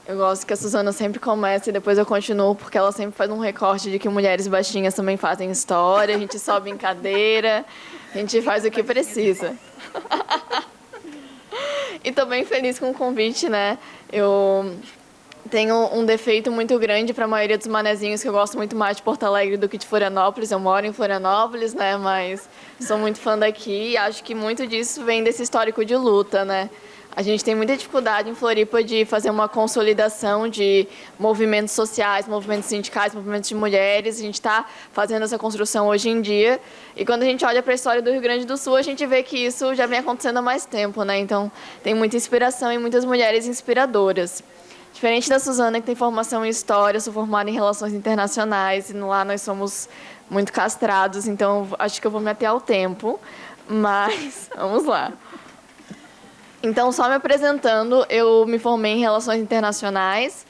Eu gosto que a Suzana sempre começa e depois eu continuo, porque ela sempre faz um recorte de que mulheres baixinhas também fazem história, a gente sobe em cadeira, a gente faz o que precisa. E tô bem feliz com o convite, né? Eu tenho um defeito muito grande para a maioria dos manezinhos, que eu gosto muito mais de Porto Alegre do que de Florianópolis. Eu moro em Florianópolis, né? Mas sou muito fã daqui e acho que muito disso vem desse histórico de luta, né? A gente tem muita dificuldade em Floripa de fazer uma consolidação de movimentos sociais, movimentos sindicais, movimentos de mulheres. A gente está fazendo essa construção hoje em dia. E quando a gente olha para a história do Rio Grande do Sul, a gente vê que isso já vem acontecendo há mais tempo, né? Então, tem muita inspiração e muitas mulheres inspiradoras. Diferente da Suzana, que tem formação em História, eu sou formada em Relações Internacionais, e lá nós somos muito castrados, então acho que eu vou me ater ao tempo, mas vamos lá. Então, só me apresentando, eu me formei em Relações Internacionais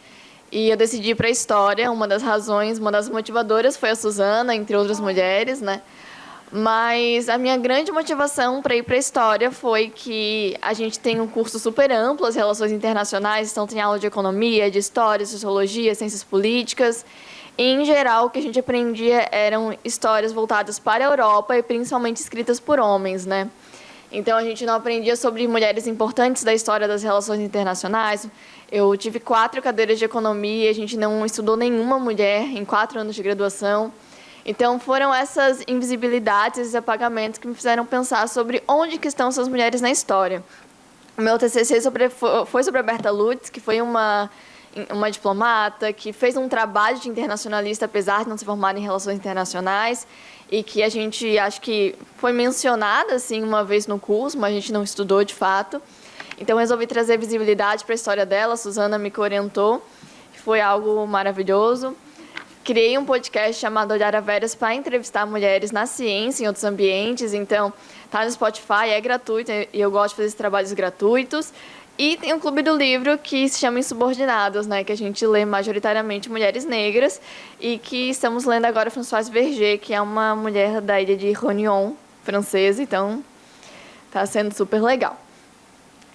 e eu decidi ir para a História. Uma das razões, uma das motivadoras foi a Suzana, entre outras mulheres, né? Mas a minha grande motivação para ir para a História foi que a gente tem um curso super amplo, as Relações Internacionais, então tem aula de Economia, de História, Sociologia, Ciências Políticas. E, em geral, o que a gente aprendia eram histórias voltadas para a Europa e principalmente escritas por homens, né? Então, a gente não aprendia sobre mulheres importantes da história das relações internacionais. Eu tive 4 cadeiras de economia, a gente não estudou nenhuma mulher em 4 anos de graduação. Então, foram essas invisibilidades, esses apagamentos que me fizeram pensar sobre onde que estão essas mulheres na história. O meu TCC foi sobre a Berta Lutz, que foi uma diplomata, que fez um trabalho de internacionalista, apesar de não se formar em relações internacionais, e que a gente, acho que foi mencionada assim, uma vez no curso, mas a gente não estudou de fato. Então, resolvi trazer visibilidade para a história dela, a Suzana me orientou, que foi algo maravilhoso. Criei um podcast chamado Olhar a Veras para entrevistar mulheres na ciência, em outros ambientes. Então, está no Spotify, é gratuito, e eu gosto de fazer esses trabalhos gratuitos. E tem um clube do livro que se chama Insubordinadas, né, que a gente lê majoritariamente mulheres negras, e que estamos lendo agora Françoise Verger, que é uma mulher da ilha de Réunion, francesa, então está sendo super legal.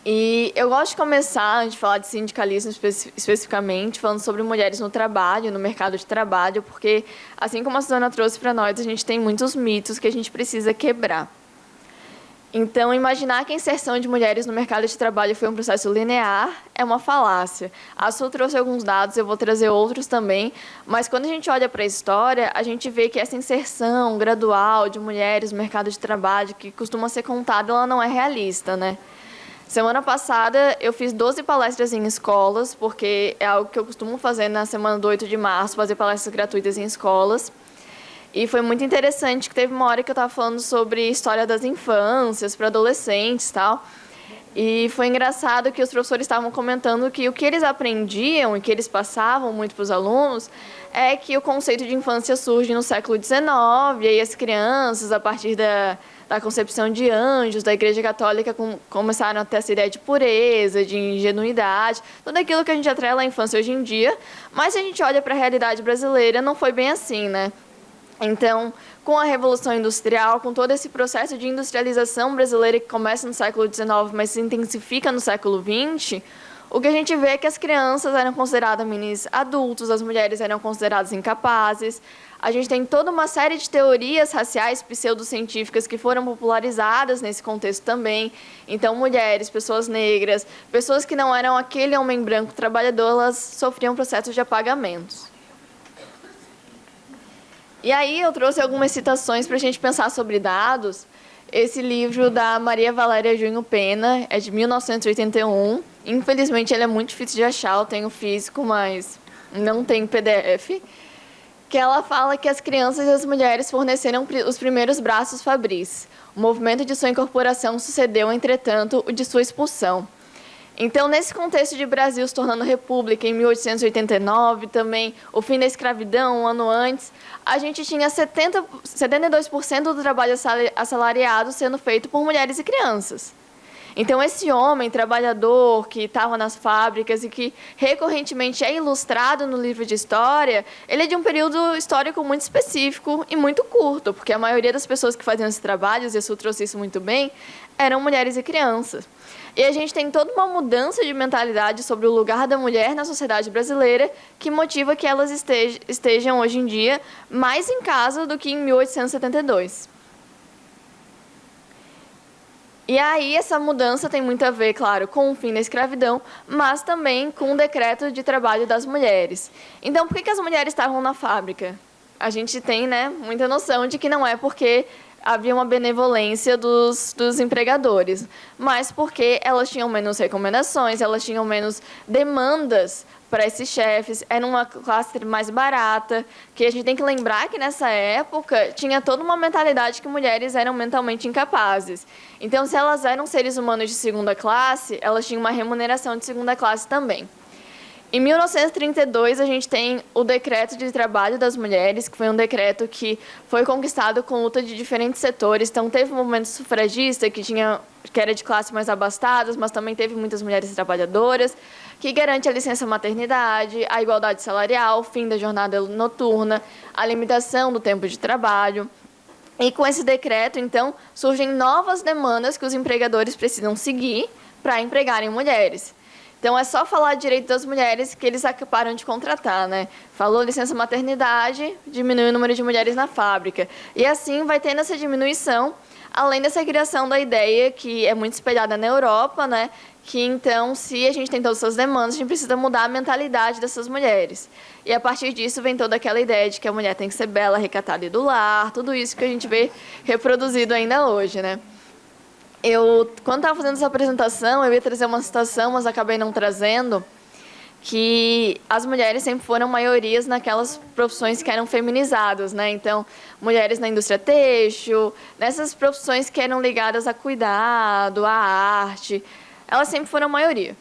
E eu gosto de começar, antes de falar de sindicalismo especificamente, falando sobre mulheres no trabalho, no mercado de trabalho, porque, assim como a Suzana trouxe para nós, a gente tem muitos mitos que a gente precisa quebrar. Então, imaginar que a inserção de mulheres no mercado de trabalho foi um processo linear é uma falácia. A Su trouxe alguns dados, eu vou trazer outros também, mas quando a gente olha para a história, a gente vê que essa inserção gradual de mulheres no mercado de trabalho, que costuma ser contada, ela não é realista, né? Semana passada, eu fiz 12 palestras em escolas, porque é algo que eu costumo fazer na semana do 8 de março, fazer palestras gratuitas em escolas. E foi muito interessante que teve uma hora que eu estava falando sobre história das infâncias para adolescentes e tal. E foi engraçado que os professores estavam comentando que o que eles aprendiam e que eles passavam muito para os alunos é que o conceito de infância surge no século XIX, e aí as crianças, a partir da concepção de anjos, da Igreja Católica, começaram a ter essa ideia de pureza, de ingenuidade, tudo aquilo que a gente atrela à infância hoje em dia. Mas se a gente olha para a realidade brasileira, não foi bem assim, né? Então, com a Revolução Industrial, com todo esse processo de industrialização brasileira que começa no século XIX, mas se intensifica no século XX, o que a gente vê é que as crianças eram consideradas meninos adultos, as mulheres eram consideradas incapazes. A gente tem toda uma série de teorias raciais pseudocientíficas que foram popularizadas nesse contexto também. Então, mulheres, pessoas negras, pessoas que não eram aquele homem branco trabalhador, elas sofriam processos de apagamentos. E aí eu trouxe algumas citações para a gente pensar sobre dados. Esse livro da Maria Valéria Junho Pena é de 1981. Infelizmente, ele é muito difícil de achar, eu tenho físico, mas não tem PDF. Que ela fala que as crianças e as mulheres forneceram os primeiros braços fabris. O movimento de sua incorporação sucedeu, entretanto, o de sua expulsão. Então, nesse contexto de Brasil se tornando república em 1889, também o fim da escravidão, um ano antes, a gente tinha 72% do trabalho assalariado sendo feito por mulheres e crianças. Então, esse homem trabalhador que estava nas fábricas e que recorrentemente é ilustrado no livro de história, ele é de um período histórico muito específico e muito curto, porque a maioria das pessoas que faziam esses trabalhos, e a Su trouxe isso muito bem, eram mulheres e crianças. E a gente tem toda uma mudança de mentalidade sobre o lugar da mulher na sociedade brasileira que motiva que elas estejam hoje em dia mais em casa do que em 1872. E aí essa mudança tem muito a ver, claro, com o fim da escravidão, mas também com o decreto de trabalho das mulheres. Então, por que as mulheres estavam na fábrica? A gente tem, né, muita noção de que não é porque havia uma benevolência dos empregadores, mas porque elas tinham menos recomendações, elas tinham menos demandas para esses chefes, era uma classe mais barata, que a gente tem que lembrar que nessa época tinha toda uma mentalidade que mulheres eram mentalmente incapazes. Então, se elas eram seres humanos de segunda classe, elas tinham uma remuneração de segunda classe também. Em 1932, a gente tem o Decreto de Trabalho das Mulheres, que foi um decreto que foi conquistado com luta de diferentes setores. Então, teve o movimento sufragista, que era de classes mais abastadas, mas também teve muitas mulheres trabalhadoras, que garante a licença maternidade, a igualdade salarial, o fim da jornada noturna, a limitação do tempo de trabalho. E com esse decreto, então, surgem novas demandas que os empregadores precisam seguir para empregarem mulheres. Então, é só falar direito das mulheres que eles acabaram de contratar, né? Falou licença maternidade, diminui o número de mulheres na fábrica. E assim vai tendo essa diminuição, além dessa criação da ideia, que é muito espelhada na Europa, né? Que, então, se a gente tem todas essas demandas, a gente precisa mudar a mentalidade dessas mulheres. E, a partir disso, vem toda aquela ideia de que a mulher tem que ser bela, recatada e do lar, tudo isso que a gente vê reproduzido ainda hoje, né? Quando estava fazendo essa apresentação, eu ia trazer uma citação, mas acabei não trazendo, que as mulheres sempre foram maiorias naquelas profissões que eram feminizadas, né? Então, mulheres na indústria têxtil, nessas profissões que eram ligadas a cuidado, à arte, elas sempre foram maioria.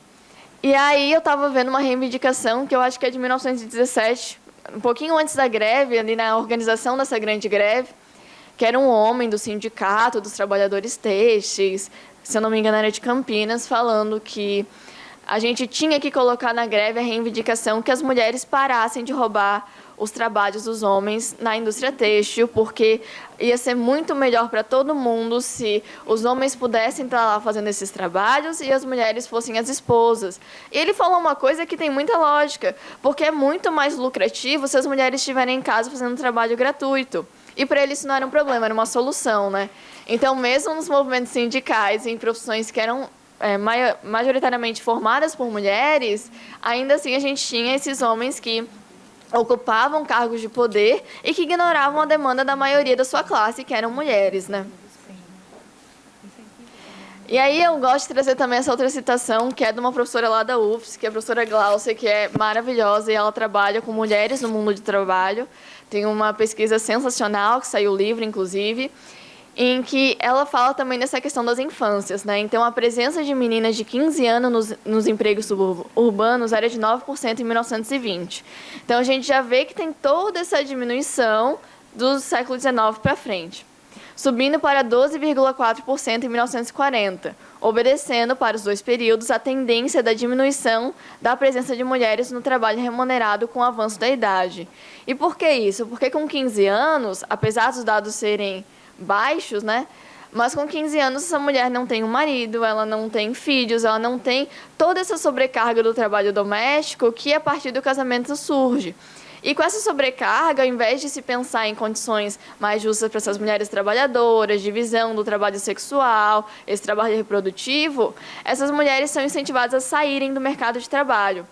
E aí eu estava vendo uma reivindicação, que eu acho que é de 1917, um pouquinho antes da greve, ali na organização dessa grande greve, que era um homem do sindicato dos trabalhadores têxteis, se eu não me engano era de Campinas, falando que a gente tinha que colocar na greve a reivindicação que as mulheres parassem de roubar os trabalhos dos homens na indústria têxtil, porque ia ser muito melhor para todo mundo se os homens pudessem estar lá fazendo esses trabalhos e as mulheres fossem as esposas. E ele falou uma coisa que tem muita lógica, porque é muito mais lucrativo se as mulheres estiverem em casa fazendo um trabalho gratuito. E para ele isso não era um problema, era uma solução, né? Então, mesmo nos movimentos sindicais, em profissões que eram majoritariamente formadas por mulheres, ainda assim a gente tinha esses homens que ocupavam cargos de poder e que ignoravam a demanda da maioria da sua classe, que eram mulheres, né? E aí eu gosto de trazer também essa outra citação, que é de uma professora lá da UFS, que é a professora Glaucia, que é maravilhosa, e ela trabalha com mulheres no mundo de trabalho. Tem uma pesquisa sensacional, que saiu livre, inclusive, em que ela fala também dessa questão das infâncias, né? Então, a presença de meninas de 15 anos nos empregos suburbanos era de 9% em 1920. Então, a gente já vê que tem toda essa diminuição do século XIX para frente, subindo para 12,4% em 1940, obedecendo para os dois períodos a tendência da diminuição da presença de mulheres no trabalho remunerado com o avanço da idade. E por que isso? Porque com 15 anos, apesar dos dados serem baixos, né? Mas com 15 anos essa mulher não tem um marido, ela não tem filhos, ela não tem toda essa sobrecarga do trabalho doméstico que a partir do casamento surge. E com essa sobrecarga, ao invés de se pensar em condições mais justas para essas mulheres trabalhadoras, divisão do trabalho sexual, esse trabalho reprodutivo, essas mulheres são incentivadas a saírem do mercado de trabalho.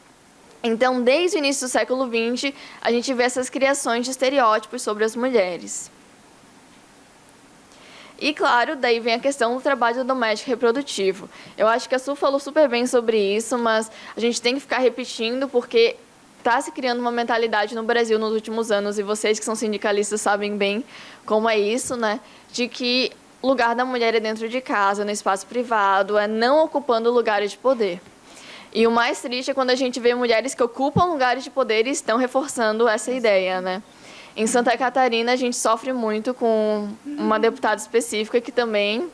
Então, desde o início do século XX, a gente vê essas criações de estereótipos sobre as mulheres. E, claro, daí vem a questão do trabalho doméstico reprodutivo. Eu acho que a Su falou super bem sobre isso, mas a gente tem que ficar repetindo porque está se criando uma mentalidade no Brasil nos últimos anos, e vocês que são sindicalistas sabem bem como é isso, né? De que o lugar da mulher é dentro de casa, no espaço privado, é não ocupando lugares de poder. E o mais triste é quando a gente vê mulheres que ocupam lugares de poder e estão reforçando essa ideia, né? Em Santa Catarina, a gente sofre muito com uma deputada específica que também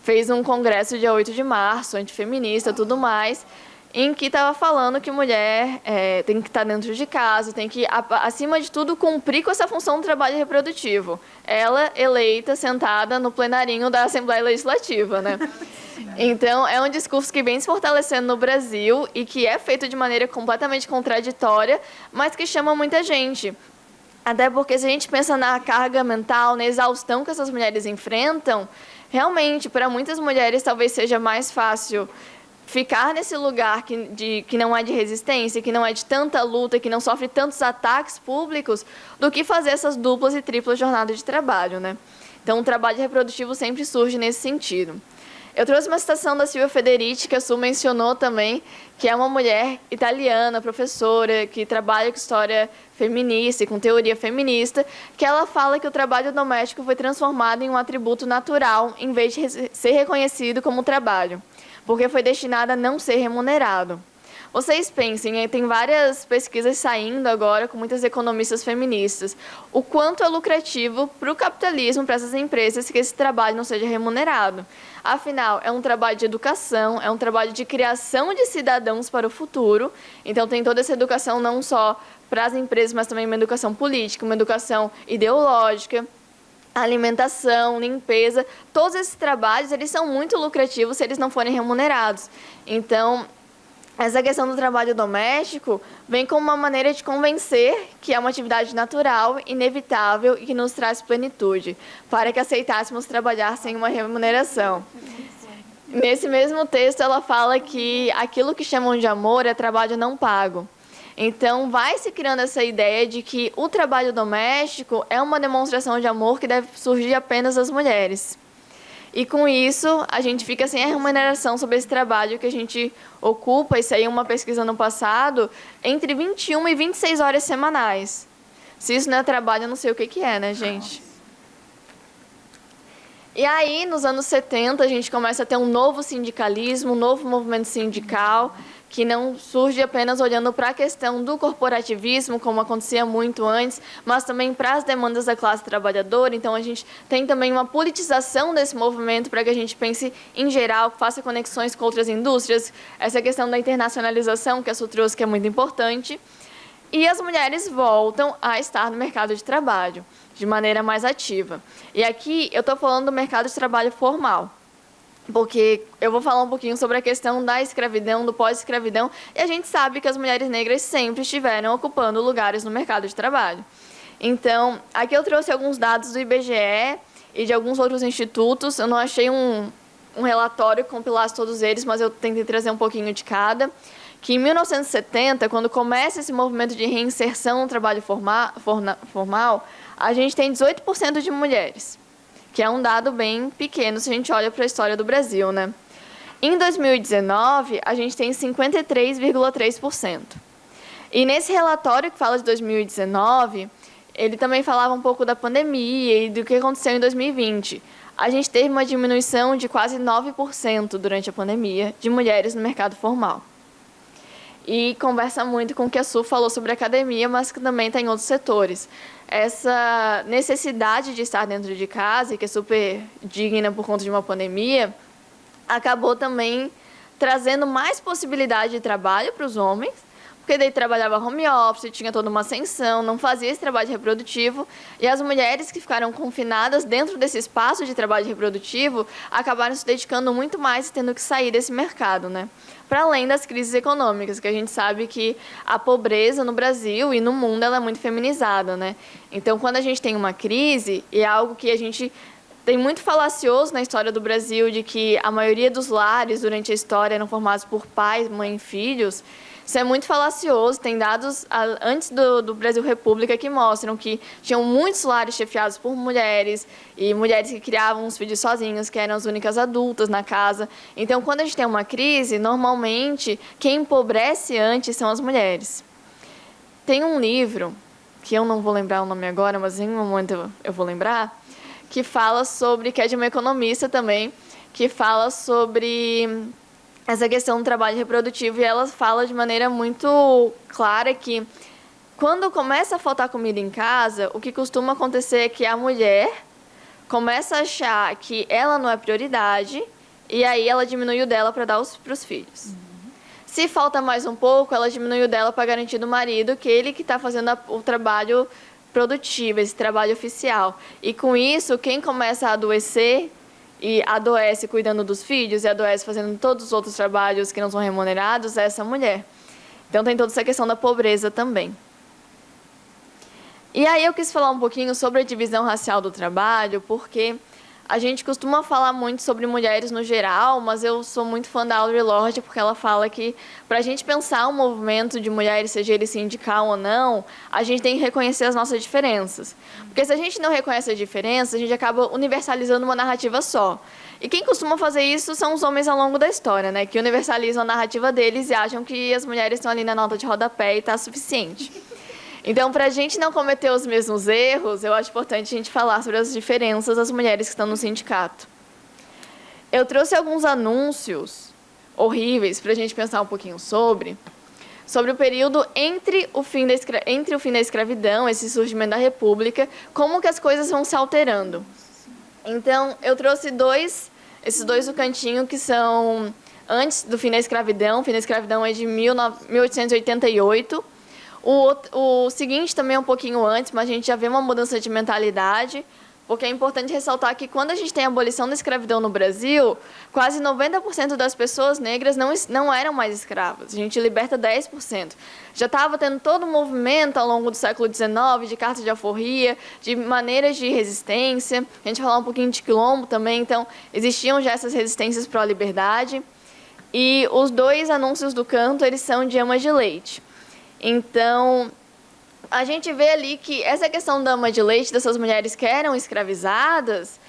fez um congresso dia 8 de março, antifeminista, tudo mais, em que estava falando que mulher tem que estar dentro de casa, tem que, acima de tudo, cumprir com essa função do trabalho reprodutivo. Ela eleita, sentada no plenarinho da Assembleia Legislativa, né? Então, é um discurso que vem se fortalecendo no Brasil e que é feito de maneira completamente contraditória, mas que chama muita gente. Até porque, se a gente pensa na carga mental, na exaustão que essas mulheres enfrentam, realmente, para muitas mulheres, talvez seja mais fácil ficar nesse lugar que não é de resistência, que não é de tanta luta, que não sofre tantos ataques públicos, do que fazer essas duplas e triplas jornadas de trabalho, né? Então, o trabalho reprodutivo sempre surge nesse sentido. Eu trouxe uma citação da Silvia Federici, que a Su mencionou também, que é uma mulher italiana, professora, que trabalha com história feminista e com teoria feminista, que ela fala que o trabalho doméstico foi transformado em um atributo natural, em vez de ser reconhecido como trabalho, porque foi destinado a não ser remunerado. Vocês pensem, tem várias pesquisas saindo agora com muitas economistas feministas, o quanto é lucrativo para o capitalismo, para essas empresas, que esse trabalho não seja remunerado. Afinal, é um trabalho de educação, é um trabalho de criação de cidadãos para o futuro, então tem toda essa educação não só para as empresas, mas também uma educação política, uma educação ideológica, alimentação, limpeza, todos esses trabalhos, eles são muito lucrativos se eles não forem remunerados. Então, essa questão do trabalho doméstico vem como uma maneira de convencer que é uma atividade natural, inevitável e que nos traz plenitude, para que aceitássemos trabalhar sem uma remuneração. Nesse mesmo texto, ela fala que aquilo que chamam de amor é trabalho não pago. Então, vai se criando essa ideia de que o trabalho doméstico é uma demonstração de amor que deve surgir apenas das mulheres. E com isso, a gente fica sem a remuneração sobre esse trabalho que a gente ocupa, isso aí é uma pesquisa no passado, entre 21 e 26 horas semanais. Se isso não é trabalho, eu não sei o que é, né, gente? E aí, nos anos 70, a gente começa a ter um novo sindicalismo, um novo movimento sindical, que não surge apenas olhando para a questão do corporativismo, como acontecia muito antes, mas também para as demandas da classe trabalhadora. Então, a gente tem também uma politização desse movimento para que a gente pense em geral, faça conexões com outras indústrias, essa questão da internacionalização que a Su trouxe, que é muito importante. E as mulheres voltam a estar no mercado de trabalho de maneira mais ativa. E aqui eu estou falando do mercado de trabalho formal, porque eu vou falar um pouquinho sobre a questão da escravidão, do pós-escravidão, e a gente sabe que as mulheres negras sempre estiveram ocupando lugares no mercado de trabalho. Então, aqui eu trouxe alguns dados do IBGE e de alguns outros institutos. Eu não achei um relatório que compilasse todos eles, mas eu tentei trazer um pouquinho de cada. Que em 1970, quando começa esse movimento de reinserção no trabalho formal, a gente tem 18% de mulheres, que é um dado bem pequeno se a gente olha para a história do Brasil, né? Em 2019, a gente tem 53,3%. E nesse relatório que fala de 2019, ele também falava um pouco da pandemia e do que aconteceu em 2020. A gente teve uma diminuição de quase 9% durante a pandemia de mulheres no mercado formal. E conversa muito com o que a Su falou sobre a academia, mas que também está em outros setores. Essa necessidade de estar dentro de casa, e que é super digna por conta de uma pandemia, acabou também trazendo mais possibilidade de trabalho para os homens, porque daí trabalhava home office, tinha toda uma ascensão, não fazia esse trabalho reprodutivo, e as mulheres que ficaram confinadas dentro desse espaço de trabalho reprodutivo acabaram se dedicando muito mais e tendo que sair desse mercado, né? Para além das crises econômicas, que a gente sabe que a pobreza no Brasil e no mundo ela é muito feminizada, né? Então, quando a gente tem uma crise, e é algo que a gente tem muito falacioso na história do Brasil, de que a maioria dos lares durante a história eram formados por pais, mãe e filhos, isso é muito falacioso. Tem dados antes do Brasil República que mostram que tinham muitos lares chefiados por mulheres e mulheres que criavam os filhos sozinhas, que eram as únicas adultas na casa. Então, quando a gente tem uma crise, normalmente, quem empobrece antes são as mulheres. Tem um livro, que eu não vou lembrar o nome agora, mas em um momento eu vou lembrar, que fala sobre, que é de uma economista também, que fala sobre essa questão do trabalho reprodutivo, e ela fala de maneira muito clara que quando começa a faltar comida em casa, o que costuma acontecer é que a mulher começa a achar que ela não é prioridade e aí ela diminui o dela para dar para os filhos. Se falta mais um pouco, ela diminui o dela para garantir do marido que ele que está fazendo o trabalho produtivo, esse trabalho oficial. E com isso, quem começa a adoecer e adoece cuidando dos filhos e adoece fazendo todos os outros trabalhos que não são remunerados é essa mulher. Então tem toda essa questão da pobreza também. E aí eu quis falar um pouquinho sobre a divisão racial do trabalho, porque a gente costuma falar muito sobre mulheres no geral, mas eu sou muito fã da Audre Lorde, porque ela fala que para a gente pensar um movimento de mulheres, seja ele sindical ou não, a gente tem que reconhecer as nossas diferenças. Porque se a gente não reconhece as diferenças, a gente acaba universalizando uma narrativa só. E quem costuma fazer isso são os homens ao longo da história, né? Que universalizam a narrativa deles e acham que as mulheres estão ali na nota de rodapé e está suficiente. Então, para a gente não cometer os mesmos erros, eu acho importante a gente falar sobre as diferenças das mulheres que estão no sindicato. Eu trouxe alguns anúncios horríveis para a gente pensar um pouquinho sobre o período entre o fim da escravidão, esse surgimento da República, como que as coisas vão se alterando. Então, eu trouxe esses dois do cantinho que são antes do fim da escravidão. O fim da escravidão é de 1888. O seguinte também é um pouquinho antes, mas a gente já vê uma mudança de mentalidade, porque é importante ressaltar que quando a gente tem a abolição da escravidão no Brasil, quase 90% das pessoas negras não eram mais escravas. A gente liberta 10%. Já estava tendo todo um movimento ao longo do século XIX, de carta de alforria, de maneiras de resistência. A gente vai falar um pouquinho de quilombo também, então existiam já essas resistências para a liberdade. E os dois anúncios do canto, eles são de amas de leite. Então, a gente vê ali que essa questão da ama de leite, dessas mulheres que eram escravizadas,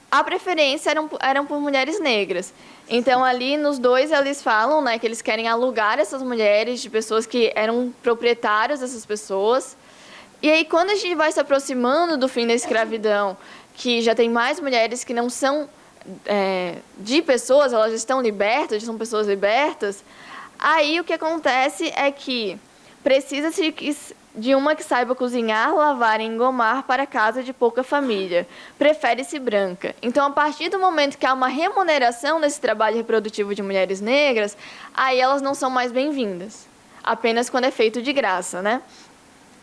a preferência eram por mulheres negras. Então, ali nos dois, eles falam, né, que eles querem alugar essas mulheres de pessoas que eram proprietários dessas pessoas. E aí, quando a gente vai se aproximando do fim da escravidão, que já tem mais mulheres que não são de pessoas, elas estão libertas, são pessoas libertas, aí o que acontece é que precisa-se de uma que saiba cozinhar, lavar e engomar para casa de pouca família. Prefere-se branca. Então, a partir do momento que há uma remuneração desse trabalho reprodutivo de mulheres negras, aí elas não são mais bem-vindas. Apenas quando é feito de graça, né?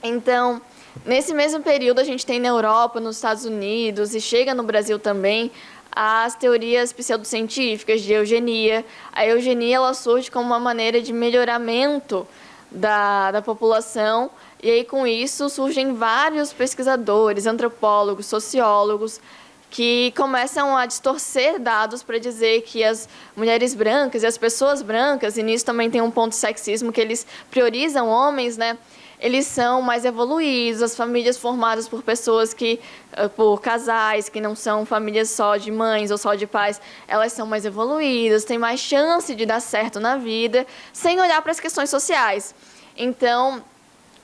Então, nesse mesmo período, a gente tem na Europa, nos Estados Unidos e chega no Brasil também as teorias pseudocientíficas de eugenia. A eugenia ela surge como uma maneira de melhoramento da população, e aí com isso surgem vários pesquisadores, antropólogos, sociólogos, que começam a distorcer dados para dizer que as mulheres brancas e as pessoas brancas, e nisso também tem um ponto de sexismo, que eles priorizam homens, né? Eles são mais evoluídos, as famílias formadas por pessoas por casais que não são famílias só de mães ou só de pais, elas são mais evoluídas, têm mais chance de dar certo na vida, sem olhar para as questões sociais. Então,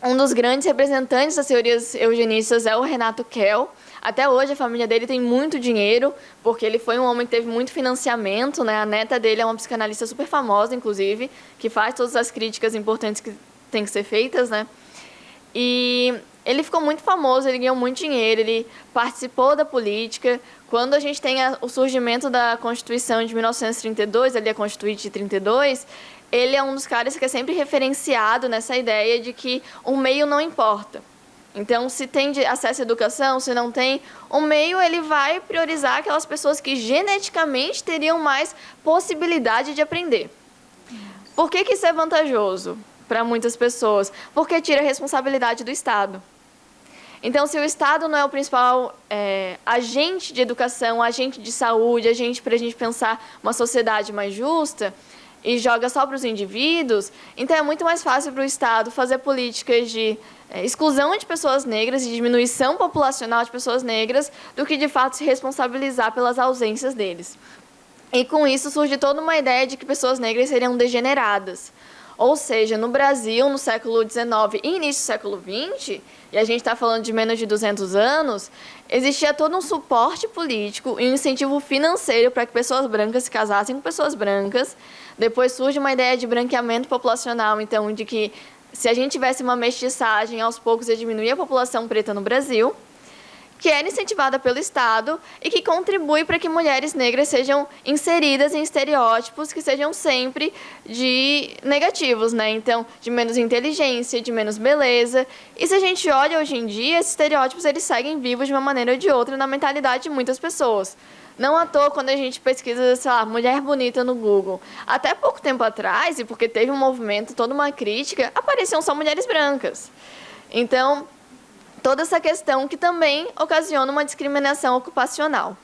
um dos grandes representantes das teorias eugenistas é o Renato Kell. Até hoje, a família dele tem muito dinheiro, porque ele foi um homem que teve muito financiamento, né? A neta dele é uma psicanalista super famosa, inclusive, que faz todas as críticas importantes que têm que ser feitas, né? E ele ficou muito famoso, ele ganhou muito dinheiro, ele participou da política. Quando a gente tem o surgimento da Constituição de 1932, ali a Constituinte de 32, ele é um dos caras que é sempre referenciado nessa ideia de que o meio não importa. Então, se tem acesso à educação, se não tem, o meio ele vai priorizar aquelas pessoas que geneticamente teriam mais possibilidade de aprender. Por que isso é vantajoso para muitas pessoas? Porque tira a responsabilidade do Estado. Então, se o Estado não é o principal agente de educação, agente de saúde, agente para a gente pensar uma sociedade mais justa, e joga só para os indivíduos, então é muito mais fácil para o Estado fazer políticas de exclusão de pessoas negras e diminuição populacional de pessoas negras do que, de fato, se responsabilizar pelas ausências deles. E, com isso, surge toda uma ideia de que pessoas negras seriam degeneradas. Ou seja, no Brasil, no século XIX e início do século XX, e a gente está falando de menos de 200 anos, existia todo um suporte político e um incentivo financeiro para que pessoas brancas se casassem com pessoas brancas. Depois surge uma ideia de branqueamento populacional, então, de que se a gente tivesse uma mestiçagem, aos poucos ia diminuir a população preta no Brasil, que é incentivada pelo Estado e que contribui para que mulheres negras sejam inseridas em estereótipos que sejam sempre de negativos, né? Então, de menos inteligência, de menos beleza. E se a gente olha hoje em dia, esses estereótipos eles seguem vivos de uma maneira ou de outra na mentalidade de muitas pessoas. Não à toa, quando a gente pesquisa, sei lá, mulher bonita no Google, até pouco tempo atrás, e porque teve um movimento, toda uma crítica, apareciam só mulheres brancas. Então, toda essa questão que também ocasiona uma discriminação ocupacional.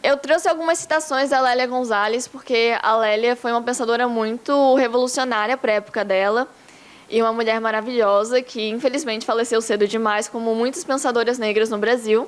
Eu trouxe algumas citações da Lélia Gonzalez, porque a Lélia foi uma pensadora muito revolucionária para a época dela, e uma mulher maravilhosa que, infelizmente, faleceu cedo demais, como muitas pensadoras negras no Brasil.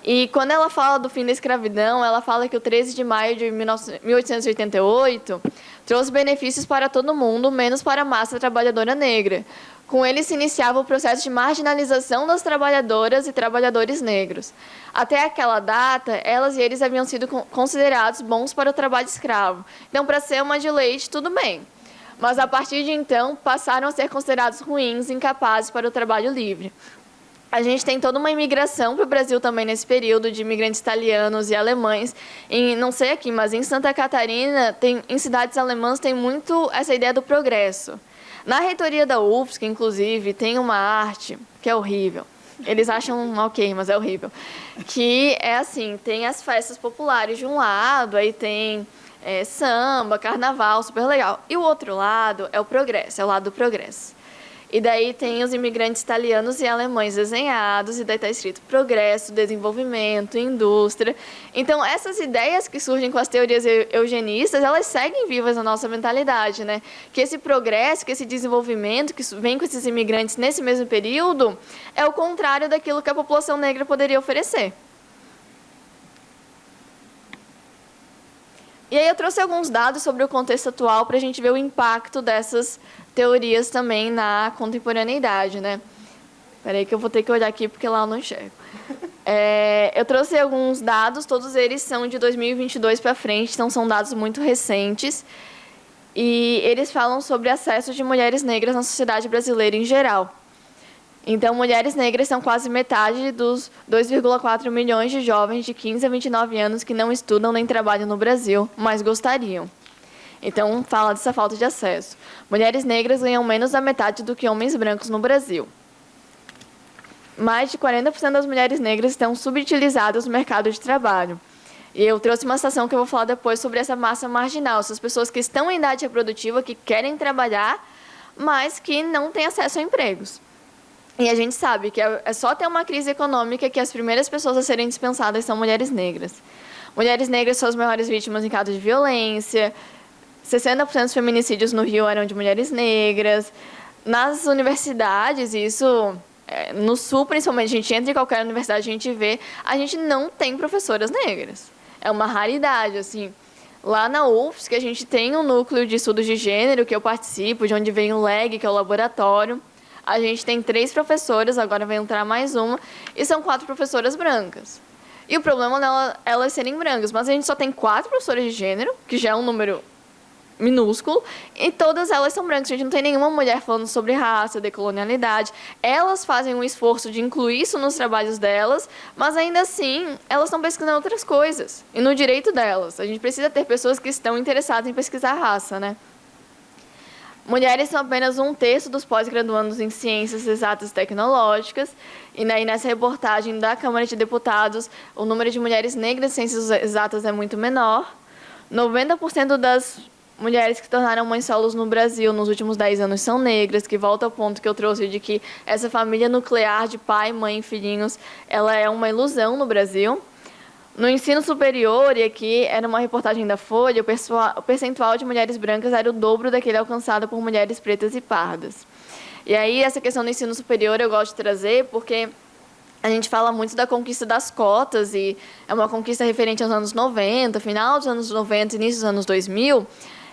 E quando ela fala do fim da escravidão, ela fala que o 13 de maio de 1888 trouxe benefícios para todo mundo, menos para a massa trabalhadora negra. Com ele se iniciava o processo de marginalização das trabalhadoras e trabalhadores negros. Até aquela data, elas e eles haviam sido considerados bons para o trabalho escravo. Então, para ser uma de leite, tudo bem. Mas, a partir de então, passaram a ser considerados ruins e incapazes para o trabalho livre. A gente tem toda uma imigração para o Brasil também nesse período, de imigrantes italianos e alemães. Não sei aqui, mas em Santa Catarina, em cidades alemãs, tem muito essa ideia do progresso. Na reitoria da UFSC, inclusive, tem uma arte que é horrível. Eles acham ok, mas é horrível. Que é assim, tem as festas populares de um lado, aí tem samba, carnaval, super legal. E o outro lado é o progresso, é o lado do progresso. E daí tem os imigrantes italianos e alemães desenhados, e daí está escrito progresso, desenvolvimento, indústria. Então, essas ideias que surgem com as teorias eugenistas, elas seguem vivas na nossa mentalidade, né? Que esse progresso, que esse desenvolvimento que vem com esses imigrantes nesse mesmo período, é o contrário daquilo que a população negra poderia oferecer. E aí eu trouxe alguns dados sobre o contexto atual para a gente ver o impacto dessas teorias também na contemporaneidade, né? Espera aí que eu vou ter que olhar aqui porque lá eu não enxergo. Eu trouxe alguns dados, todos eles são de 2022 para frente, então são dados muito recentes. E eles falam sobre acesso de mulheres negras na sociedade brasileira em geral. Então, mulheres negras são quase metade dos 2,4 milhões de jovens de 15 a 29 anos que não estudam nem trabalham no Brasil, mas gostariam. Então, fala dessa falta de acesso. Mulheres negras ganham menos da metade do que homens brancos no Brasil. Mais de 40% das mulheres negras estão subutilizadas no mercado de trabalho. E eu trouxe uma citação que eu vou falar depois sobre essa massa marginal, essas pessoas que estão em idade reprodutiva, que querem trabalhar, mas que não têm acesso a empregos. E a gente sabe que é só ter uma crise econômica que as primeiras pessoas a serem dispensadas são mulheres negras. Mulheres negras são as maiores vítimas em casos de violência. 60% dos feminicídios no Rio eram de mulheres negras. Nas universidades, isso, no Sul, principalmente, a gente entra em qualquer universidade, a gente vê, a gente não tem professoras negras. É uma raridade, assim. Lá na UFSC, a gente tem um núcleo de estudos de gênero, que eu participo, de onde vem o LEG, que é o laboratório. A gente tem 3 professoras, agora vai entrar mais uma, e são 4 professoras brancas. E o problema não é elas serem brancas, mas a gente só tem 4 professoras de gênero, que já é um número minúsculo, e todas elas são brancas. A gente não tem nenhuma mulher falando sobre raça, decolonialidade. Elas fazem um esforço de incluir isso nos trabalhos delas, mas ainda assim, elas estão pesquisando outras coisas, e no direito delas. A gente precisa ter pessoas que estão interessadas em pesquisar raça, né? Mulheres são apenas 1/3 dos pós-graduandos em ciências exatas e tecnológicas. E nessa reportagem da Câmara de Deputados, o número de mulheres negras em ciências exatas é muito menor. 90% das mulheres que tornaram mães solos no Brasil nos últimos 10 anos são negras, que volta ao ponto que eu trouxe de que essa família nuclear de pai, mãe e filhinhos, ela é uma ilusão no Brasil. No ensino superior, e aqui era uma reportagem da Folha, o percentual de mulheres brancas era o dobro daquele alcançado por mulheres pretas e pardas. E aí, essa questão do ensino superior eu gosto de trazer porque a gente fala muito da conquista das cotas, e é uma conquista referente aos anos 90, final dos anos 90, início dos anos 2000,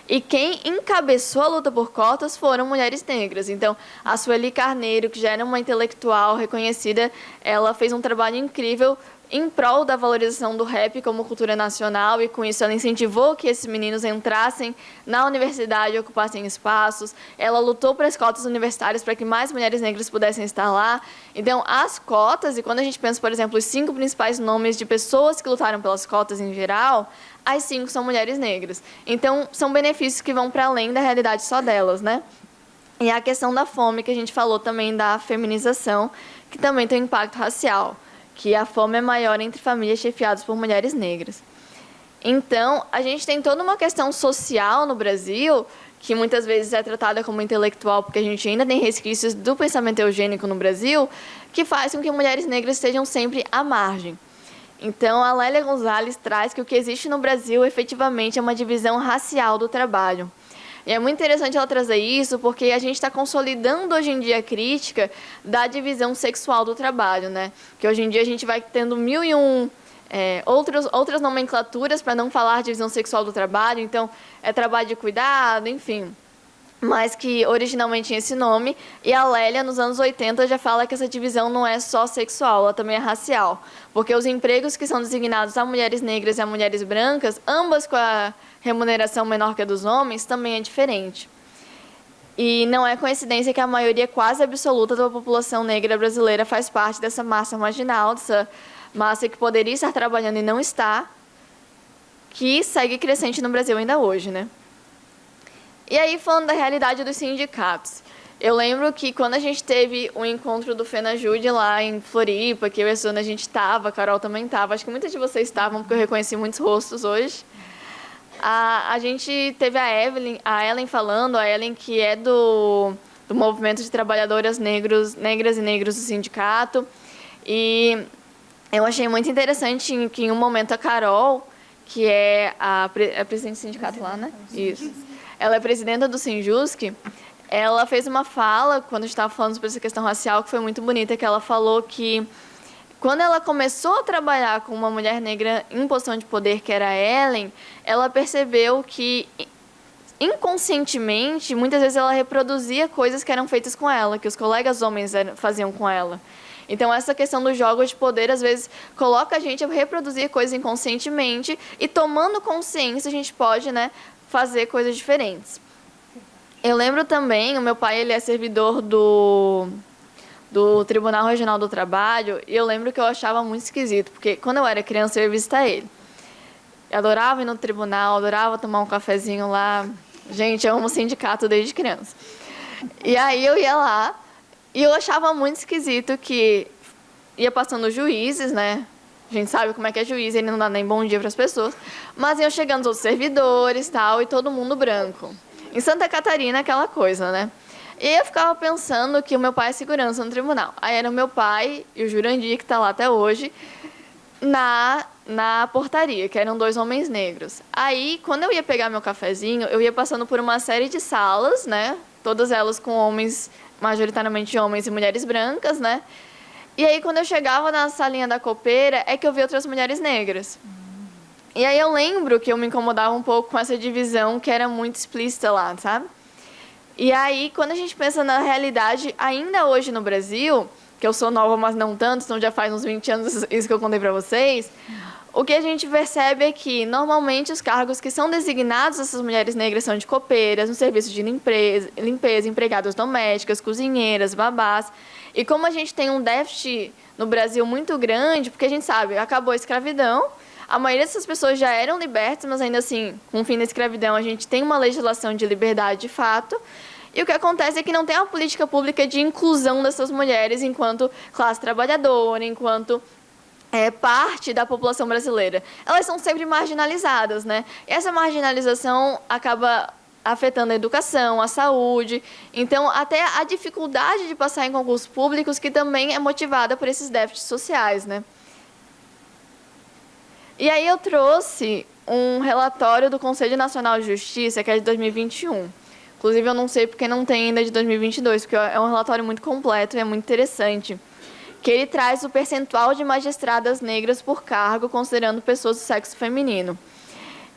e quem encabeçou a luta por cotas foram mulheres negras. Então, a Sueli Carneiro, que já era uma intelectual reconhecida, ela fez um trabalho incrível em prol da valorização do rap como cultura nacional, e com isso ela incentivou que esses meninos entrassem na universidade e ocupassem espaços. Ela lutou para as cotas universitárias para que mais mulheres negras pudessem estar lá. Então, as cotas, e quando a gente pensa, por exemplo, os 5 principais nomes de pessoas que lutaram pelas cotas em geral, as 5 são mulheres negras. Então, são benefícios que vão para além da realidade só delas, né? E a questão da fome, que a gente falou também da feminização, que também tem um impacto racial, que a fome é maior entre famílias chefiadas por mulheres negras. Então, a gente tem toda uma questão social no Brasil, que muitas vezes é tratada como intelectual, porque a gente ainda tem resquícios do pensamento eugênico no Brasil, que faz com que mulheres negras estejam sempre à margem. Então, a Lélia Gonzalez traz que o que existe no Brasil, efetivamente, é uma divisão racial do trabalho. E é muito interessante ela trazer isso, porque a gente está consolidando hoje em dia a crítica da divisão sexual do trabalho, né? Que hoje em dia a gente vai tendo 1001 outras nomenclaturas para não falar divisão sexual do trabalho. Então, é trabalho de cuidado, enfim. Mas que originalmente tinha esse nome. E a Lélia, nos anos 80, já fala que essa divisão não é só sexual, ela também é racial. Porque os empregos que são designados a mulheres negras e a mulheres brancas, ambas com a remuneração menor que a dos homens, também é diferente. E não é coincidência que a maioria quase absoluta da população negra brasileira faz parte dessa massa marginal, dessa massa que poderia estar trabalhando e não está, que segue crescente no Brasil ainda hoje, né? E aí, falando da realidade dos sindicatos, eu lembro que quando a gente teve o encontro do FenaJude lá em Floripa, que eu e a Suzana, a gente estava, a Carol também estava, acho que muitas de vocês estavam, porque eu reconheci muitos rostos hoje. A gente teve a Ellen falando, a Ellen que é do movimento de trabalhadoras negras e negros do sindicato, e eu achei muito interessante que em um momento a Carol, que é a presidente do sindicato lá, né? Isso. Ela é presidenta do Sinjusc, ela fez uma fala, quando a gente estava falando sobre essa questão racial, que foi muito bonita, que ela falou que quando ela começou a trabalhar com uma mulher negra em posição de poder, que era a Ellen, ela percebeu que, inconscientemente, muitas vezes ela reproduzia coisas que eram feitas com ela, que os colegas homens faziam com ela. Então, essa questão dos jogos de poder, às vezes, coloca a gente a reproduzir coisas inconscientemente, e tomando consciência, a gente pode, né, fazer coisas diferentes. Eu lembro também, o meu pai, ele é servidor do Tribunal Regional do Trabalho, e eu lembro que eu achava muito esquisito, porque quando eu era criança eu ia visitar ele. Eu adorava ir no tribunal, adorava tomar um cafezinho lá. Gente, eu amo sindicato desde criança. E aí eu ia lá, e eu achava muito esquisito que ia passando juízes, né? A gente sabe como é que é juiz, ele não dá nem bom dia para as pessoas. Mas iam chegando os outros servidores, tal, e todo mundo branco. Em Santa Catarina, aquela coisa, né? E eu ficava pensando que o meu pai é segurança no tribunal. Aí era o meu pai e o Jurandir, que está lá até hoje, na portaria, que eram 2 homens negros. Aí, quando eu ia pegar meu cafezinho, eu ia passando por uma série de salas, né? Todas elas com homens, majoritariamente homens e mulheres brancas, né? E aí, quando eu chegava na salinha da copeira, é que eu vi outras mulheres negras. E aí eu lembro que eu me incomodava um pouco com essa divisão que era muito explícita lá, sabe? E aí, quando a gente pensa na realidade, ainda hoje no Brasil, que eu sou nova, mas não tanto, então já faz uns 20 anos isso que eu contei para vocês, o que a gente percebe é que, normalmente, os cargos que são designados a essas mulheres negras são de copeiras, no serviço de limpeza, empregadas domésticas, cozinheiras, babás. E como a gente tem um déficit no Brasil muito grande, porque a gente sabe, acabou a escravidão, a maioria dessas pessoas já eram libertas, mas ainda assim, com o fim da escravidão, a gente tem uma legislação de liberdade de fato. E o que acontece é que não tem uma política pública de inclusão dessas mulheres enquanto classe trabalhadora, enquanto parte da população brasileira. Elas são sempre marginalizadas, né? E essa marginalização acaba afetando a educação, a saúde, então até a dificuldade de passar em concursos públicos, que também é motivada por esses déficits sociais, né? E aí eu trouxe um relatório do Conselho Nacional de Justiça, que é de 2021. Inclusive, eu não sei porque não tem ainda de 2022, porque é um relatório muito completo e é muito interessante, que ele traz o percentual de magistradas negras por cargo, considerando pessoas do sexo feminino.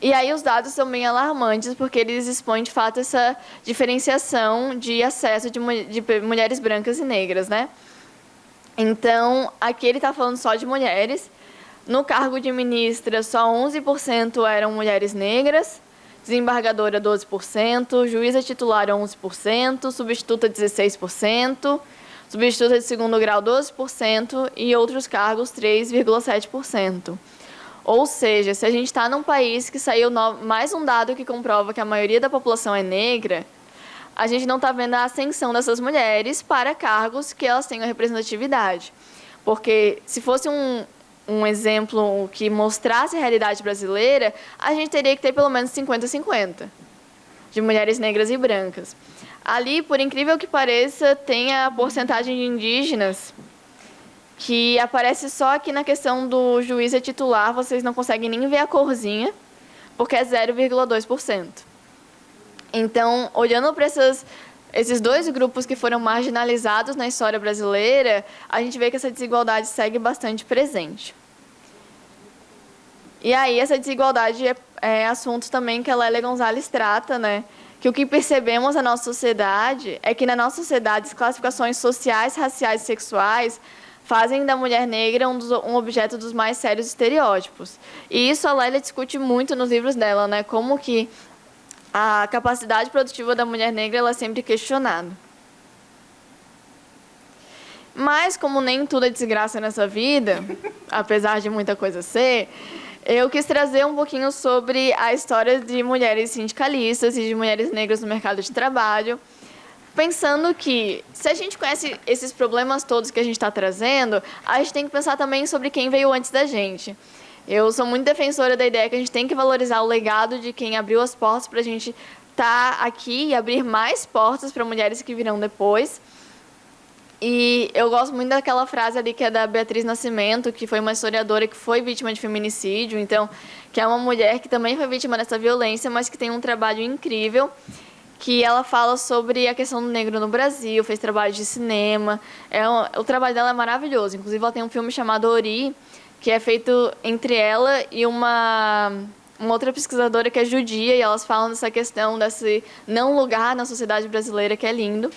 E aí os dados são bem alarmantes, porque eles expõem, de fato, essa diferenciação de acesso de mulheres brancas e negras, né? Então, aqui ele está falando só de mulheres, No cargo de ministra, só 11% eram mulheres negras, desembargadora 12%, juíza titular 11%, substituta 16%, substituta de segundo grau 12% e outros cargos 3,7%. Ou seja, se a gente está num país que saiu mais um dado que comprova que a maioria da população é negra, a gente não está vendo a ascensão dessas mulheres para cargos que elas tenham representatividade. Porque se fosse um exemplo que mostrasse a realidade brasileira, a gente teria que ter pelo menos 50-50 de mulheres negras e brancas. Ali, por incrível que pareça, tem a porcentagem de indígenas que aparece só aqui na questão do juiz titular, vocês não conseguem nem ver a corzinha, porque é 0,2%. Então, olhando para esses dois grupos que foram marginalizados na história brasileira, a gente vê que essa desigualdade segue bastante presente. E aí, essa desigualdade é assunto também que a Lélia Gonzalez trata, né? Que o que percebemos na nossa sociedade é que na nossa sociedade as classificações sociais, raciais e sexuais fazem da mulher negra um objeto dos mais sérios estereótipos. E isso a Lélia discute muito nos livros dela, né? Como que a capacidade produtiva da mulher negra ela é sempre questionada. Mas, como nem tudo é desgraça nessa vida, apesar de muita coisa ser, eu quis trazer um pouquinho sobre a história de mulheres sindicalistas e de mulheres negras no mercado de trabalho, pensando que, se a gente conhece esses problemas todos que a gente está trazendo, a gente tem que pensar também sobre quem veio antes da gente. Eu sou muito defensora da ideia que a gente tem que valorizar o legado de quem abriu as portas para a gente estar aqui e abrir mais portas para mulheres que virão depois. E eu gosto muito daquela frase ali que é da Beatriz Nascimento, que foi uma historiadora que foi vítima de feminicídio, então, que é uma mulher que também foi vítima dessa violência, mas que tem um trabalho incrível, que ela fala sobre a questão do negro no Brasil, fez trabalho de cinema. O trabalho dela é maravilhoso. Inclusive, ela tem um filme chamado Ori, que é feito entre ela e uma outra pesquisadora que é judia, e elas falam dessa questão desse não lugar na sociedade brasileira, que é lindo.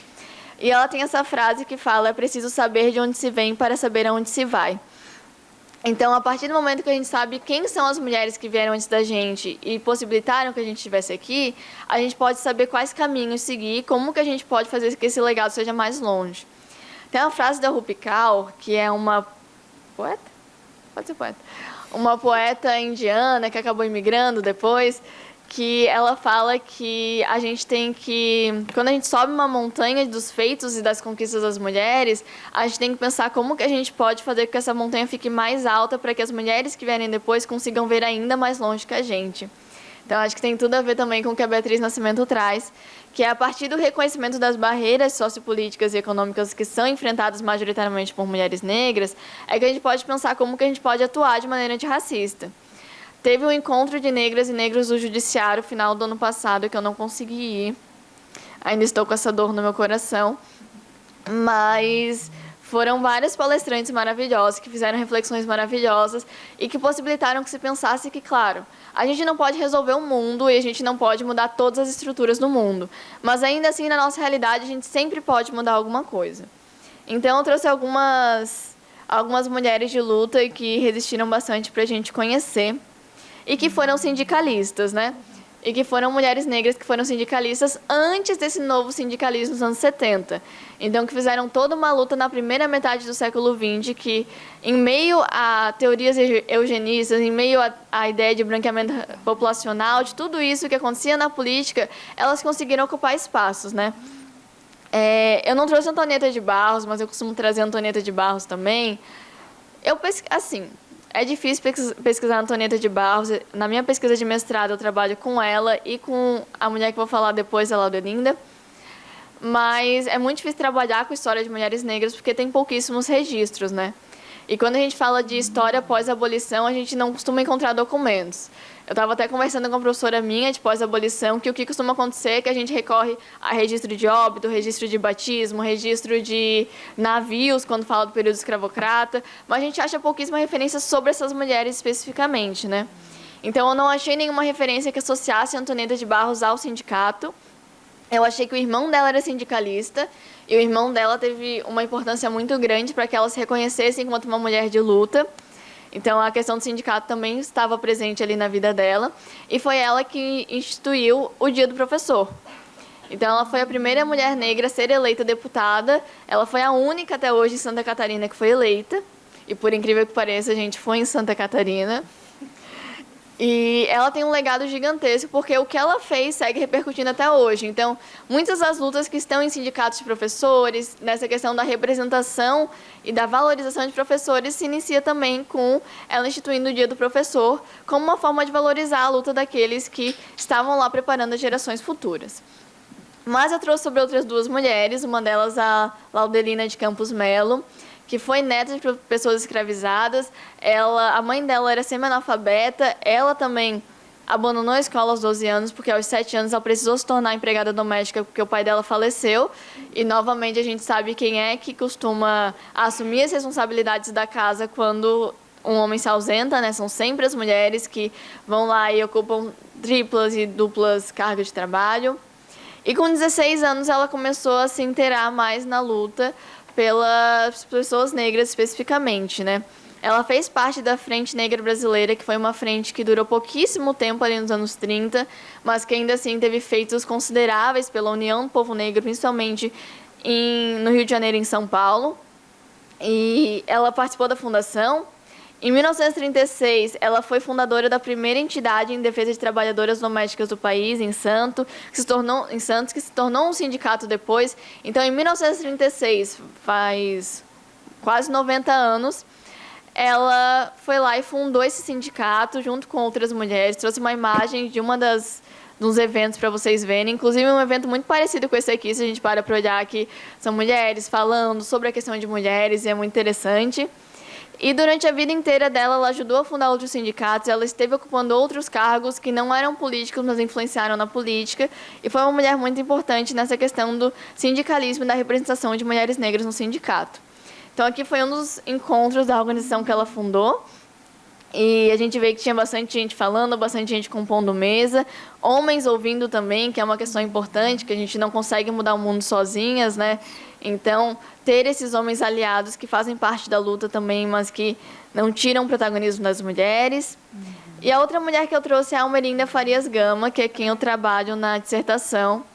E ela tem essa frase que fala: é preciso saber de onde se vem para saber aonde se vai. Então, a partir do momento que a gente sabe quem são as mulheres que vieram antes da gente e possibilitaram que a gente estivesse aqui, a gente pode saber quais caminhos seguir, como que a gente pode fazer que esse legado seja mais longe. Tem uma frase da Rupi Kaur, que é uma poeta? Pode ser poeta. Uma poeta indiana que acabou imigrando depois, que ela fala que a gente tem que, quando a gente sobe uma montanha dos feitos e das conquistas das mulheres, a gente tem que pensar como que a gente pode fazer com que essa montanha fique mais alta para que as mulheres que vierem depois consigam ver ainda mais longe que a gente. Então, acho que tem tudo a ver também com o que a Beatriz Nascimento traz, que é a partir do reconhecimento das barreiras sociopolíticas e econômicas que são enfrentadas majoritariamente por mulheres negras, é que a gente pode pensar como que a gente pode atuar de maneira antirracista. Teve um encontro de negras e negros do judiciário final do ano passado, que eu não consegui ir. Ainda estou com essa dor no meu coração. Mas foram várias palestrantes maravilhosas, que fizeram reflexões maravilhosas e que possibilitaram que se pensasse que, claro, a gente não pode resolver o mundo e a gente não pode mudar todas as estruturas do mundo. Mas, ainda assim, na nossa realidade, a gente sempre pode mudar alguma coisa. Então, eu trouxe algumas mulheres de luta que resistiram bastante para a gente conhecer. E que foram sindicalistas, né? E que foram mulheres negras que foram sindicalistas antes desse novo sindicalismo nos anos 70. Então, que fizeram toda uma luta na primeira metade do século XX, que, em meio a teorias eugenistas, em meio à ideia de branqueamento populacional, de tudo isso que acontecia na política, elas conseguiram ocupar espaços, né? Eu não trouxe Antonieta de Barros, mas eu costumo trazer Antonieta de Barros também. É difícil pesquisar Antonieta de Barros. Na minha pesquisa de mestrado, eu trabalho com ela e com a mulher que vou falar depois, a Laudelinda. Mas é muito difícil trabalhar com história de mulheres negras porque tem pouquíssimos registros, né? E quando a gente fala de história pós-abolição, a gente não costuma encontrar documentos. Eu estava até conversando com uma professora minha de pós-abolição que o que costuma acontecer é que a gente recorre a registro de óbito, registro de batismo, registro de navios, quando fala do período escravocrata, mas a gente acha pouquíssima referência sobre essas mulheres especificamente, né? Então, eu não achei nenhuma referência que associasse Antonieta de Barros ao sindicato. Eu achei que o irmão dela era sindicalista e o irmão dela teve uma importância muito grande para que ela se reconhecesse enquanto uma mulher de luta. Então, a questão do sindicato também estava presente ali na vida dela. E foi ela que instituiu o Dia do Professor. Então, ela foi a primeira mulher negra a ser eleita deputada. Ela foi a única até hoje em Santa Catarina que foi eleita. E, por incrível que pareça, a gente foi em Santa Catarina. E ela tem um legado gigantesco, porque o que ela fez segue repercutindo até hoje. Então, muitas das lutas que estão em sindicatos de professores, nessa questão da representação e da valorização de professores, se inicia também com ela instituindo o Dia do Professor, como uma forma de valorizar a luta daqueles que estavam lá preparando as gerações futuras. Mas eu trouxe sobre outras duas mulheres, uma delas a Laudelina de Campos Melo, que foi neta de pessoas escravizadas. A mãe dela era semi-analfabeta, ela também abandonou a escola aos 12 anos, porque aos 7 anos ela precisou se tornar empregada doméstica, porque o pai dela faleceu. E, novamente, a gente sabe quem é que costuma assumir as responsabilidades da casa quando um homem se ausenta, né? São sempre as mulheres que vão lá e ocupam triplas e duplas cargas de trabalho. E com 16 anos ela começou a se inteirar mais na luta pelas pessoas negras especificamente, né? Ela fez parte da Frente Negra Brasileira, que foi uma frente que durou pouquíssimo tempo ali nos anos 30, mas que ainda assim teve feitos consideráveis pela União do Povo Negro, principalmente no Rio de Janeiro e em São Paulo. E ela participou da fundação. Em 1936, ela foi fundadora da primeira entidade em defesa de trabalhadoras domésticas do país, em Santos, que se tornou um sindicato depois. Então, em 1936, faz quase 90 anos, ela foi lá e fundou esse sindicato junto com outras mulheres. Trouxe uma imagem de dos eventos para vocês verem, inclusive um evento muito parecido com esse aqui, se a gente para olhar aqui, são mulheres falando sobre a questão de mulheres, e é muito interessante. E durante a vida inteira dela, ela ajudou a fundar outros sindicatos, ela esteve ocupando outros cargos que não eram políticos, mas influenciaram na política, e foi uma mulher muito importante nessa questão do sindicalismo e da representação de mulheres negras no sindicato. Então, aqui foi um dos encontros da organização que ela fundou, e a gente vê que tinha bastante gente falando, bastante gente compondo mesa, homens ouvindo também, que é uma questão importante, que a gente não consegue mudar o mundo sozinhas, né? Então, ter esses homens aliados que fazem parte da luta também, mas que não tiram o protagonismo das mulheres. E a outra mulher que eu trouxe é a Almerinda Farias Gama, que é quem eu trabalho na dissertação,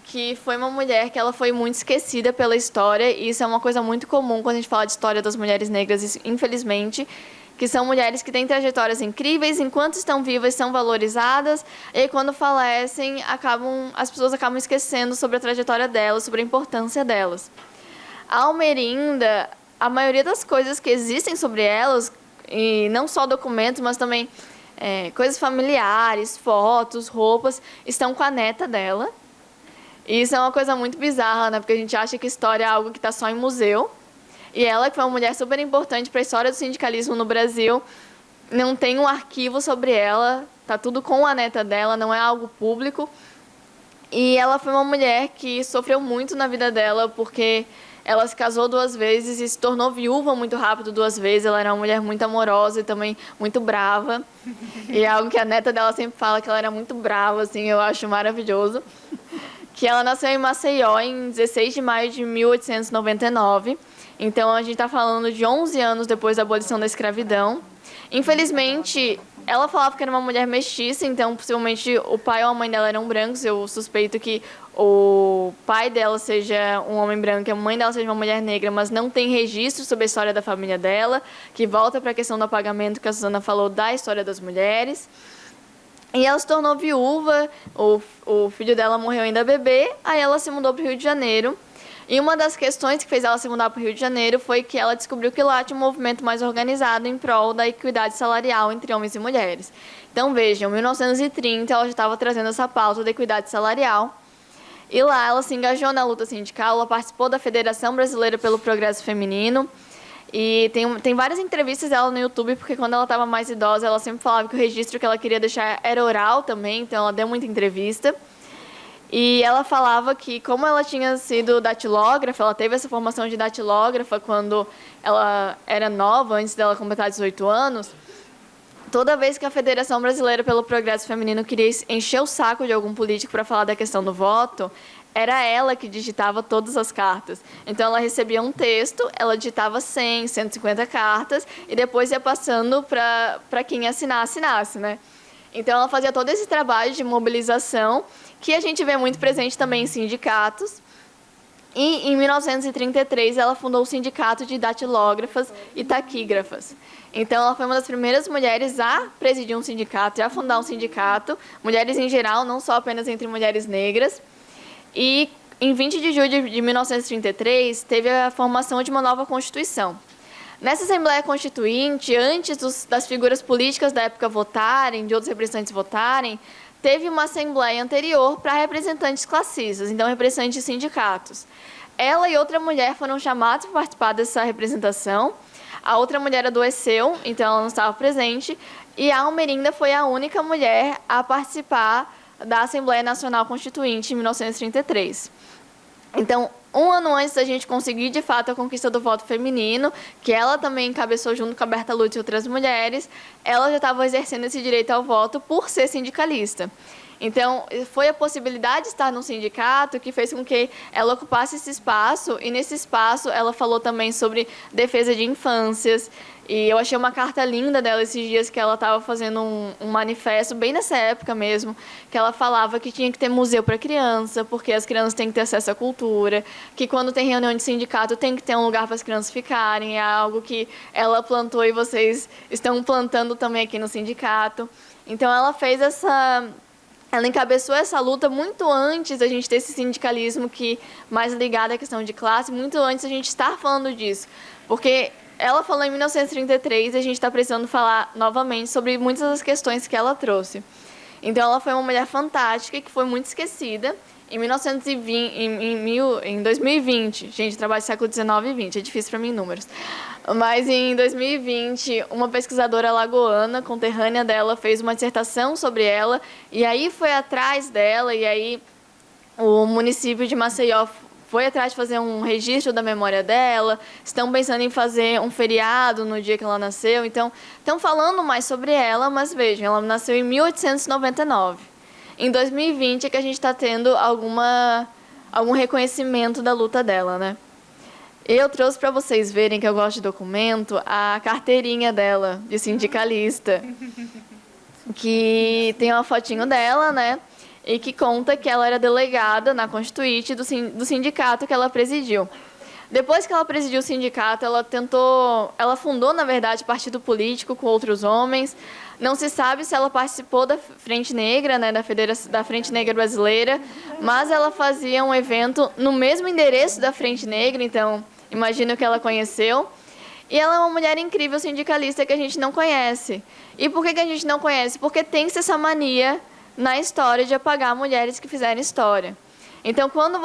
que foi uma mulher que ela foi muito esquecida pela história, e isso é uma coisa muito comum quando a gente fala de história das mulheres negras, infelizmente, que são mulheres que têm trajetórias incríveis, enquanto estão vivas são valorizadas, e quando falecem, as pessoas acabam esquecendo sobre a trajetória delas, sobre a importância delas. A Almerinda, a maioria das coisas que existem sobre elas, e não só documentos, mas também coisas familiares, fotos, roupas, estão com a neta dela. E isso é uma coisa muito bizarra, né? Porque a gente acha que história é algo que está só em museu. E ela, que foi uma mulher super importante para a história do sindicalismo no Brasil, não tem um arquivo sobre ela, tá tudo com a neta dela, não é algo público. E ela foi uma mulher que sofreu muito na vida dela, porque ela se casou 2 vezes e se tornou viúva muito rápido 2 vezes. Ela era uma mulher muito amorosa e também muito brava. E é algo que a neta dela sempre fala, que ela era muito brava, assim, eu acho maravilhoso. Que ela nasceu em Maceió em 16 de maio de 1899. Então, a gente está falando de 11 anos depois da abolição da escravidão. Infelizmente, ela falava que era uma mulher mestiça, então, possivelmente, o pai ou a mãe dela eram brancos. Eu suspeito que o pai dela seja um homem branco e a mãe dela seja uma mulher negra, mas não tem registro sobre a história da família dela, que volta para a questão do apagamento que a Suzana falou da história das mulheres. E ela se tornou viúva, o filho dela morreu ainda bebê, aí ela se mudou para o Rio de Janeiro. E uma das questões que fez ela se mudar para o Rio de Janeiro foi que ela descobriu que lá tinha um movimento mais organizado em prol da equidade salarial entre homens e mulheres. Então, vejam, em 1930 ela já estava trazendo essa pauta da equidade salarial. E lá ela se engajou na luta sindical, ela participou da Federação Brasileira pelo Progresso Feminino. E tem várias entrevistas dela no YouTube, porque quando ela estava mais idosa, ela sempre falava que o registro que ela queria deixar era oral também, então ela deu muita entrevista. E ela falava que, como ela tinha sido datilógrafa, ela teve essa formação de datilógrafa quando ela era nova, antes dela completar 18 anos, toda vez que a Federação Brasileira pelo Progresso Feminino queria encher o saco de algum político para falar da questão do voto, era ela que digitava todas as cartas. Então, ela recebia um texto, ela digitava 100, 150 cartas e depois ia passando para quem assinasse, né? Então, ela fazia todo esse trabalho de mobilização, que a gente vê muito presente também em sindicatos. E, em 1933, ela fundou o Sindicato de Datilógrafas e Taquígrafas. Então, ela foi uma das primeiras mulheres a presidir um sindicato e a fundar um sindicato, mulheres em geral, não só apenas entre mulheres negras. E, em 20 de julho de 1933, teve a formação de uma nova Constituição. Nessa Assembleia Constituinte, antes das figuras políticas da época votarem, de outros representantes votarem, teve uma Assembleia anterior para representantes classistas, então representantes de sindicatos. Ela e outra mulher foram chamadas para participar dessa representação. A outra mulher adoeceu, então ela não estava presente, e a Almerinda foi a única mulher a participar da Assembleia Nacional Constituinte em 1933. Então, um ano antes da gente conseguir, de fato, a conquista do voto feminino, que ela também encabeçou junto com a Berta Lutz e outras mulheres, ela já estava exercendo esse direito ao voto por ser sindicalista. Então, foi a possibilidade de estar num sindicato que fez com que ela ocupasse esse espaço, e nesse espaço ela falou também sobre defesa de infâncias. E eu achei uma carta linda dela esses dias, que ela estava fazendo um manifesto, bem nessa época mesmo, que ela falava que tinha que ter museu para criança, porque as crianças têm que ter acesso à cultura, que quando tem reunião de sindicato tem que ter um lugar para as crianças ficarem, é algo que ela plantou e vocês estão plantando também aqui no sindicato. Então, ela fez ela encabeçou essa luta muito antes da gente ter esse sindicalismo mais ligado à questão de classe, muito antes da gente estar falando disso. Porque ela falou em 1933 e a gente está precisando falar novamente sobre muitas das questões que ela trouxe. Então, ela foi uma mulher fantástica que foi muito esquecida. Em 2020, gente, trabalho do século XIX e XX, é difícil para mim números. Mas em 2020, uma pesquisadora alagoana, conterrânea dela, fez uma dissertação sobre ela, e aí foi atrás dela, e aí o município de Maceió foi atrás de fazer um registro da memória dela, estão pensando em fazer um feriado no dia que ela nasceu, então estão falando mais sobre ela, mas vejam, ela nasceu em 1899. Em 2020 é que a gente está tendo algum reconhecimento da luta dela, né? Eu trouxe para vocês verem que eu gosto de documento, a carteirinha dela, de sindicalista, que tem uma fotinho dela, né? E que conta que ela era delegada na Constituinte do sindicato que ela presidiu. Depois que ela presidiu o sindicato, ela fundou, na verdade, partido político com outros homens. Não se sabe se ela participou da Frente Negra, né, da Frente Negra Brasileira, mas ela fazia um evento no mesmo endereço da Frente Negra, então imagino que ela conheceu. E ela é uma mulher incrível sindicalista que a gente não conhece. E por que a gente não conhece? Porque tem-se essa mania na história de apagar mulheres que fizeram história. Então, quando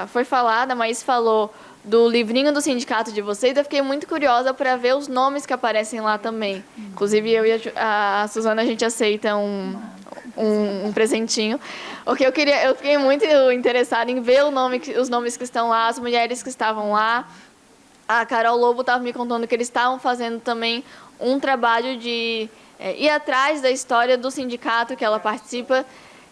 foi falada, a Maís falou do livrinho do sindicato de vocês, eu fiquei muito curiosa para ver os nomes que aparecem lá também. Inclusive, eu e a Suzana, a gente aceita um presentinho. Porque eu fiquei muito interessada em ver os nomes que estão lá, as mulheres que estavam lá. A Carol Lobo estava me contando que eles estavam fazendo também um trabalho de ir atrás da história do sindicato que ela participa,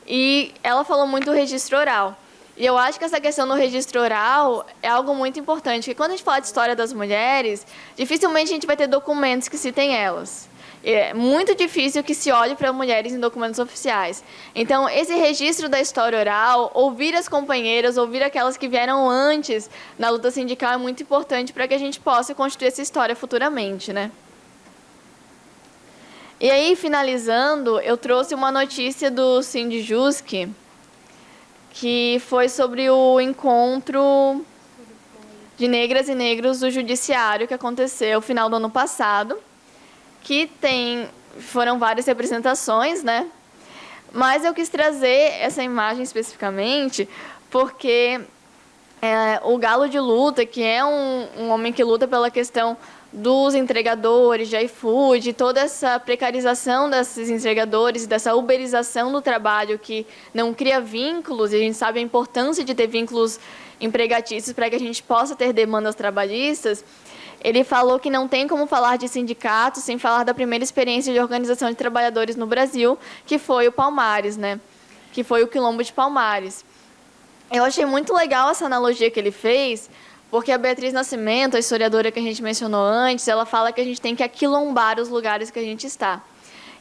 e ela falou muito do registro oral. E eu acho que essa questão do registro oral é algo muito importante, porque quando a gente fala de história das mulheres, dificilmente a gente vai ter documentos que citem elas. É muito difícil que se olhe para mulheres em documentos oficiais. Então, esse registro da história oral, ouvir as companheiras, ouvir aquelas que vieram antes na luta sindical é muito importante para que a gente possa construir essa história futuramente, né? E aí, finalizando, eu trouxe uma notícia do Sindjusc, que foi sobre o encontro de negras e negros do judiciário que aconteceu no final do ano passado, que foram várias representações, né? Mas eu quis trazer essa imagem especificamente porque o Galo de Luta, que é um homem que luta pela questão dos entregadores de iFood, toda essa precarização desses entregadores, dessa uberização do trabalho que não cria vínculos, e a gente sabe a importância de ter vínculos empregatícios para que a gente possa ter demandas trabalhistas. Ele falou que não tem como falar de sindicato sem falar da primeira experiência de organização de trabalhadores no Brasil, que foi o Palmares, né? Que foi o Quilombo de Palmares. Eu achei muito legal essa analogia que ele fez, porque a Beatriz Nascimento, a historiadora que a gente mencionou antes, ela fala que a gente tem que aquilombar os lugares que a gente está.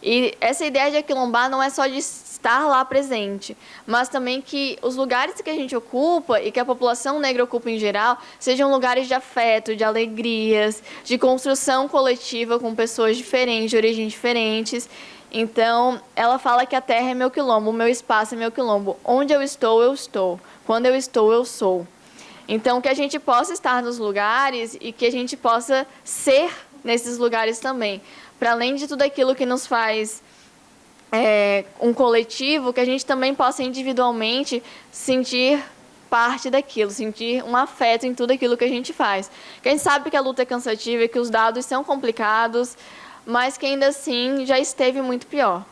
E essa ideia de aquilombar não é só de estar lá presente, mas também que os lugares que a gente ocupa e que a população negra ocupa em geral sejam lugares de afeto, de alegrias, de construção coletiva com pessoas diferentes, de origens diferentes. Então, ela fala que a terra é meu quilombo, o meu espaço é meu quilombo. Onde eu estou, eu estou. Quando eu estou, eu sou. Então, que a gente possa estar nos lugares e que a gente possa ser nesses lugares também. Para além de tudo aquilo que nos faz um coletivo, que a gente também possa individualmente sentir parte daquilo, sentir um afeto em tudo aquilo que a gente faz. Que a gente sabe que a luta é cansativa, que os dados são complicados, mas que ainda assim já esteve muito pior.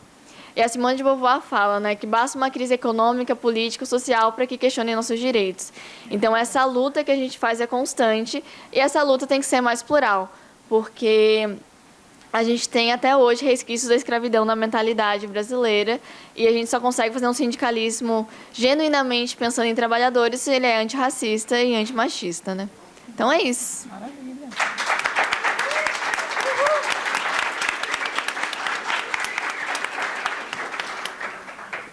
E a Simone de Beauvoir fala, né, que basta uma crise econômica, política, social para que questionem nossos direitos. Então, essa luta que a gente faz é constante e essa luta tem que ser mais plural, porque a gente tem até hoje resquícios da escravidão na mentalidade brasileira e a gente só consegue fazer um sindicalismo genuinamente pensando em trabalhadores se ele é antirracista e antimachista, né? Então é isso. Maravilha.